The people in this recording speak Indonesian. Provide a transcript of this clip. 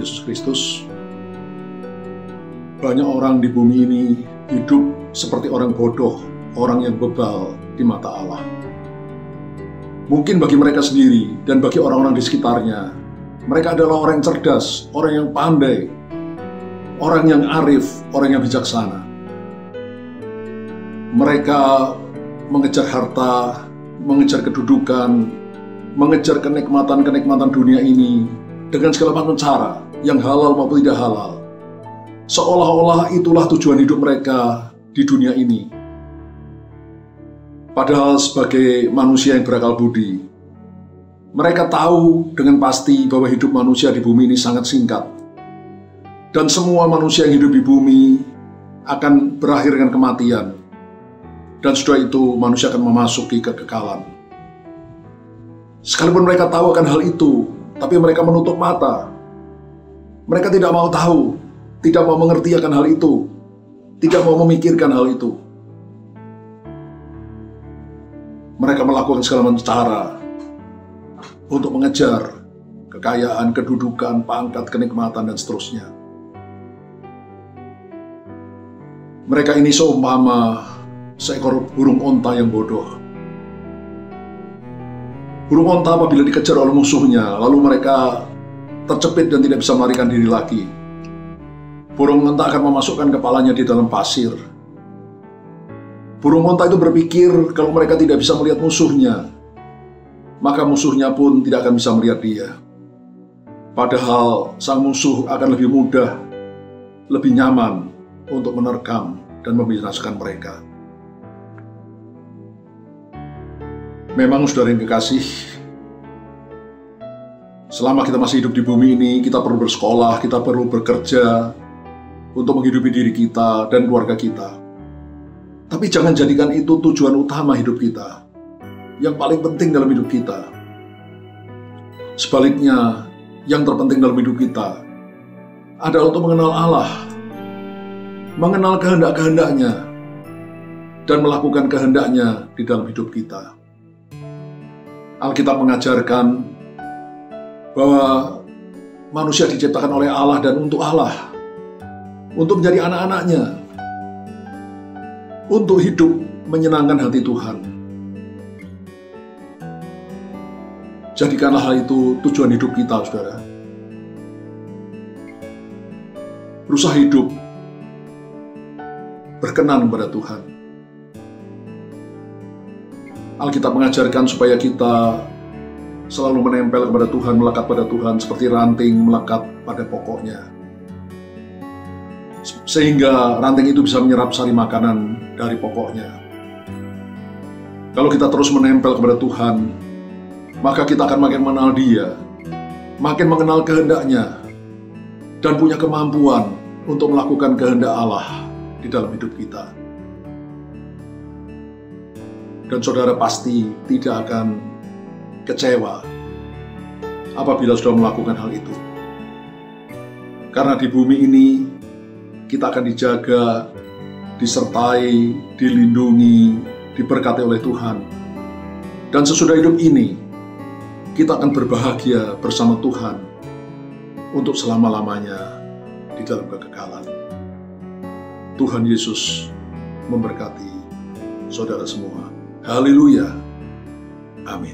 Yesus Kristus, banyak orang di bumi ini hidup seperti orang bodoh, orang yang bebal di mata Allah. Mungkin bagi mereka sendiri dan bagi orang-orang di sekitarnya, mereka adalah orang yang cerdas, orang yang pandai, orang yang arif, orang yang bijaksana. Mereka mengejar harta, mengejar kedudukan, mengejar kenikmatan-kenikmatan dunia ini dengan segala macam cara, yang halal maupun tidak halal. Seolah-olah itulah tujuan hidup mereka di dunia ini. Padahal sebagai manusia yang berakal budi, mereka tahu dengan pasti bahwa hidup manusia di bumi ini sangat singkat. Dan semua manusia yang hidup di bumi akan berakhir dengan kematian. Dan setelah itu manusia akan memasuki kekekalan. Sekalipun mereka tahu akan hal itu, tapi mereka menutup mata. Mereka tidak mau tahu, tidak mau mengerti akan hal itu, tidak mau memikirkan hal itu. Mereka melakukan segala macam cara untuk mengejar kekayaan, kedudukan, pangkat, kenikmatan, dan seterusnya. Mereka ini seumpama seekor burung onta yang bodoh. Burung onta apabila dikejar oleh musuhnya, lalu mereka tercepit dan tidak bisa melarikan diri lagi. Burung onta akan memasukkan kepalanya di dalam pasir. Burung onta itu berpikir kalau mereka tidak bisa melihat musuhnya, maka musuhnya pun tidak akan bisa melihat dia. Padahal sang musuh akan lebih mudah, lebih nyaman untuk menerkam dan membinasakan mereka. Memang saudara yang kekasih, selama kita masih hidup di bumi ini, kita perlu bersekolah, kita perlu bekerja untuk menghidupi diri kita dan keluarga kita. Tapi jangan jadikan itu tujuan utama hidup kita, yang paling penting dalam hidup kita. Sebaliknya, yang terpenting dalam hidup kita adalah untuk mengenal Allah, mengenal kehendak-kehendaknya, dan melakukan kehendaknya di dalam hidup kita. Alkitab mengajarkan bahwa manusia diciptakan oleh Allah dan untuk Allah, untuk menjadi anak-anaknya, untuk hidup menyenangkan hati Tuhan. Jadikanlah hal itu tujuan hidup kita, saudara. Berusaha hidup berkenan kepada Tuhan. Alkitab mengajarkan supaya kita selalu menempel kepada Tuhan, melekat pada Tuhan seperti ranting melekat pada pokoknya, sehingga ranting itu bisa menyerap sari makanan dari pokoknya. Kalau kita terus menempel kepada Tuhan, maka kita akan makin mengenal Dia, makin mengenal kehendaknya, dan punya kemampuan untuk melakukan kehendak Allah di dalam hidup kita. Dan saudara pasti tidak akan kecewa apabila sudah melakukan hal itu. Karena di bumi ini kita akan dijaga, disertai, dilindungi, diberkati oleh Tuhan. Dan sesudah hidup ini, kita akan berbahagia bersama Tuhan untuk selama-lamanya di dalam kekekalan. Tuhan Yesus memberkati saudara semua. Haleluya. Amin.